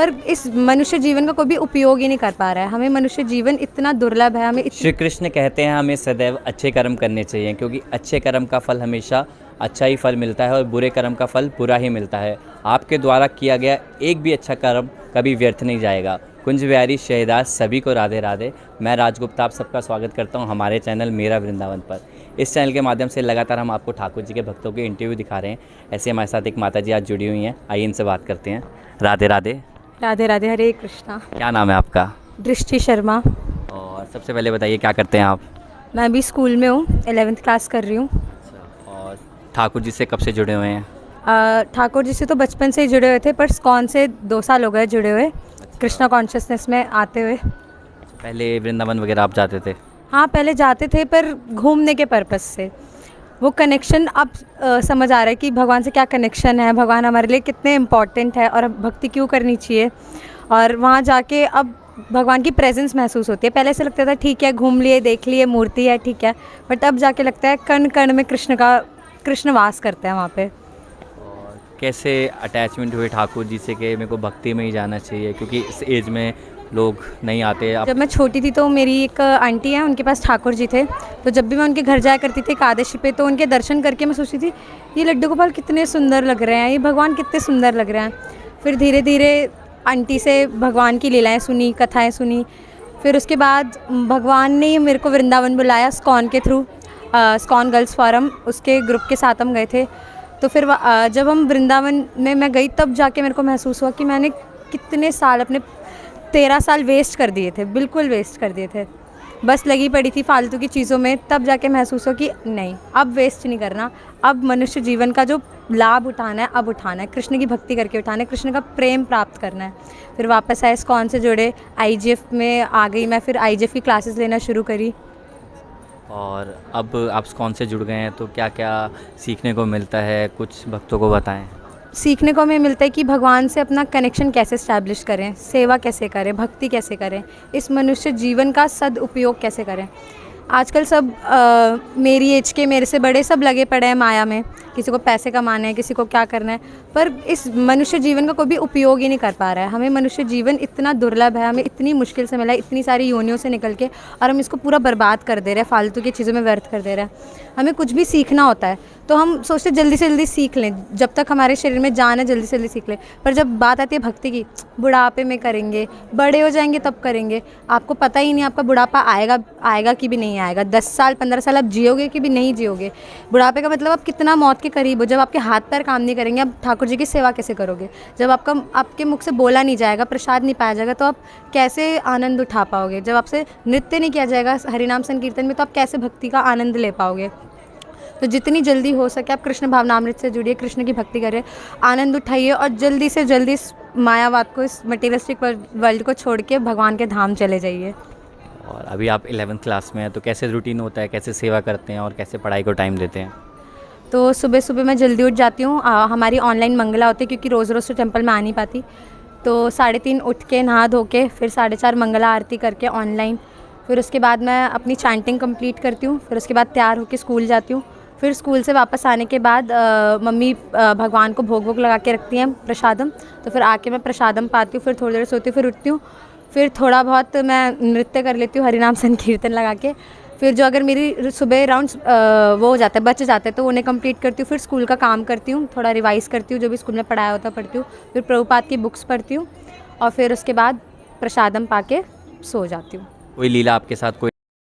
पर इस मनुष्य जीवन का कोई भी उपयोग ही नहीं कर पा रहा है। हमें मनुष्य जीवन इतना दुर्लभ है, हमें श्री कृष्ण कहते हैं हमें सदैव अच्छे कर्म करने चाहिए, क्योंकि अच्छे कर्म का फल हमेशा अच्छा ही फल मिलता है और बुरे कर्म का फल बुरा ही मिलता है। आपके द्वारा किया गया एक भी अच्छा कर्म कभी व्यर्थ नहीं जाएगा। कुंज बिहारी शहदाज सभी को राधे राधे। मैं राजगुप्ता आप सबका स्वागत करता हूं हमारे चैनल मेरा वृंदावन पर। इस चैनल के माध्यम से लगातार हम आपको ठाकुर जी के भक्तों के इंटरव्यू दिखा रहे हैं। ऐसे हमारे साथ एक माता जी आज जुड़ी हुई हैं, आइए इनसे बात करते हैं। राधे राधे। राधे राधे, हरे कृष्णा। क्या नाम है आपका? दृष्टि शर्मा। और सबसे पहले बताइए क्या करते हैं आप? मैं अभी स्कूल में हूँ, 11th क्लास कर रही हूँ। और ठाकुर जी से कब से जुड़े हुए हैं? ठाकुर जी से तो बचपन से ही जुड़े हुए थे, पर स्कॉन से 2 साल हो गए जुड़े हुए, कृष्णा कॉन्शियसनेस में आते हुए। पहले वृंदावन वगैरह आप जाते थे? हाँ, पहले जाते थे पर घूमने के पर्पस से। वो कनेक्शन अब समझ आ रहा है कि भगवान से क्या कनेक्शन है, भगवान हमारे लिए कितने इम्पॉर्टेंट है और भक्ति क्यों करनी चाहिए। और वहाँ जाके अब भगवान की प्रेजेंस महसूस होती है। पहले ऐसे लगता था ठीक है, घूम लिए, देख लिए, मूर्ति है, ठीक है, बट अब जाके लगता है कण कण में कृष्ण वास करते हैं वहाँ पे। और कैसे अटैचमेंट हुए ठाकुर जी से कि मेरे को भक्ति में ही जाना चाहिए, क्योंकि इस एज में लोग नहीं आते अब? जब मैं छोटी थी तो मेरी एक आंटी है, उनके पास ठाकुर जी थे, तो जब भी मैं उनके घर जाया करती थी एकादशी पे, तो उनके दर्शन करके मैं सोचती थी ये लड्डू गोपाल कितने सुंदर लग रहे हैं, ये भगवान कितने सुंदर लग रहे हैं। फिर धीरे धीरे आंटी से भगवान की लीलाएं सुनी, कथाएं सुनी। फिर उसके बाद भगवान ने मेरे को वृंदावन बुलाया स्कॉन के थ्रू, स्कॉन गर्ल्स फोरम उसके ग्रुप के साथ हम गए थे। तो फिर जब हम वृंदावन में मैं गई तब जाके मेरे को महसूस हुआ कि मैंने कितने साल, अपने 13 साल वेस्ट कर दिए थे, बिल्कुल वेस्ट कर दिए थे, बस लगी पड़ी थी फालतू की चीज़ों में। तब जाके महसूस हो कि नहीं, अब वेस्ट नहीं करना, अब मनुष्य जीवन का जो लाभ उठाना है अब उठाना है, कृष्ण की भक्ति करके उठाना है, कृष्ण का प्रेम प्राप्त करना है। फिर वापस आए, स्कॉन से जुड़े, आईजीएफ में आ गई मैं, फिर आईजीएफ की क्लासेस लेना शुरू करी। और अब आप कौन से जुड़ गए हैं तो क्या क्या सीखने को मिलता है, कुछ भक्तों को बताएं। सीखने को हमें मिलता है कि भगवान से अपना कनेक्शन कैसे इस्टेब्लिश करें, सेवा कैसे करें, भक्ति कैसे करें, इस मनुष्य जीवन का सदुपयोग कैसे करें। आजकल सब मेरी एज के, मेरे से बड़े सब लगे पड़े हैं माया में, किसी को पैसे कमाने हैं, किसी को क्या करना है, पर इस मनुष्य जीवन का कोई भी उपयोग ही नहीं कर पा रहा है। हमें मनुष्य जीवन इतना दुर्लभ है, हमें इतनी मुश्किल से मिला है, इतनी सारी योनियों से निकल के, और हम इसको पूरा बर्बाद कर दे रहे हैं, फालतू की चीज़ों में व्यर्थ कर दे रहे हैं। हमें कुछ भी सीखना होता है तो हम सोचते जल्दी से जल्दी सीख लें, जब तक हमारे शरीर में जान है जल्दी से जल्दी सीख लें, पर जब बात आती है भक्ति की, बुढ़ापे में करेंगे, बड़े हो जाएंगे तब करेंगे। आपको पता ही नहीं आपका बुढ़ापा आएगा कि भी नहीं आएगा, 10 साल 15 साल आप जियोगे कि भी नहीं जियोगे। बुढ़ापे का मतलब आप कितना मौत के करीब हो, जब आपके हाथ पैर काम नहीं करेंगे, आप ठाकुर जी की सेवा कैसे करोगे? जब आपके मुख से बोला नहीं जाएगा, प्रसाद नहीं पाया जाएगा, तो आप कैसे आनंद उठा पाओगे? जब आपसे नृत्य नहीं किया जाएगा हरिनाम संकीर्तन में, तो आप कैसे भक्ति का आनंद ले पाओगे? तो जितनी जल्दी हो सके आप कृष्ण भावनामृत से जुड़िए, कृष्ण की भक्ति करिए, आनंद उठाइए, और जल्दी से जल्दी इस मायावाद को, इस मटेरियलिस्टिक वर्ल्ड को छोड़ के भगवान के धाम चले जाइए। और अभी आप 11th क्लास में हैं तो कैसे रूटीन होता है, कैसे सेवा करते हैं और कैसे पढ़ाई को टाइम देते हैं? तो सुबह सुबह मैं जल्दी उठ जाती हूँ, हमारी ऑनलाइन मंगला होती है क्योंकि रोज़ रोज़ तो टेंपल में आ नहीं पाती, तो 3:30 उठ के नहा धो के फिर 4:30 मंगला आरती करके ऑनलाइन, फिर उसके बाद मैं अपनी चैंटिंग कंप्लीट करती हूँ, फिर उसके बाद तैयार होकर स्कूल जाती हूँ। फिर स्कूल से वापस आने के बाद मम्मी भगवान को भोग वोग लगा के रखती हैं प्रसादम, तो फिर आके मैं प्रसादम पाती हूँ, फिर थोड़ी देर सोती हूँ, फिर उठती हूँ, फिर थोड़ा बहुत मैं नृत्य कर लेती हूँ हरिनाम संकीर्तन लगा के। फिर जो अगर मेरी सुबह राउंड्स वो हो जाता है, बच जाते हैं, तो उन्हें कंप्लीट करती हूँ। फिर स्कूल का काम करती हूँ, थोड़ा रिवाइज़ करती हूँ, जो भी स्कूल में पढ़ाया होता पढ़ती हूँ। फिर प्रभुपाद की बुक्स पढ़ती हूँ और फिर उसके बाद प्रसादम पा के सो जाती हूँ। कोई लीला आपके साथ कोई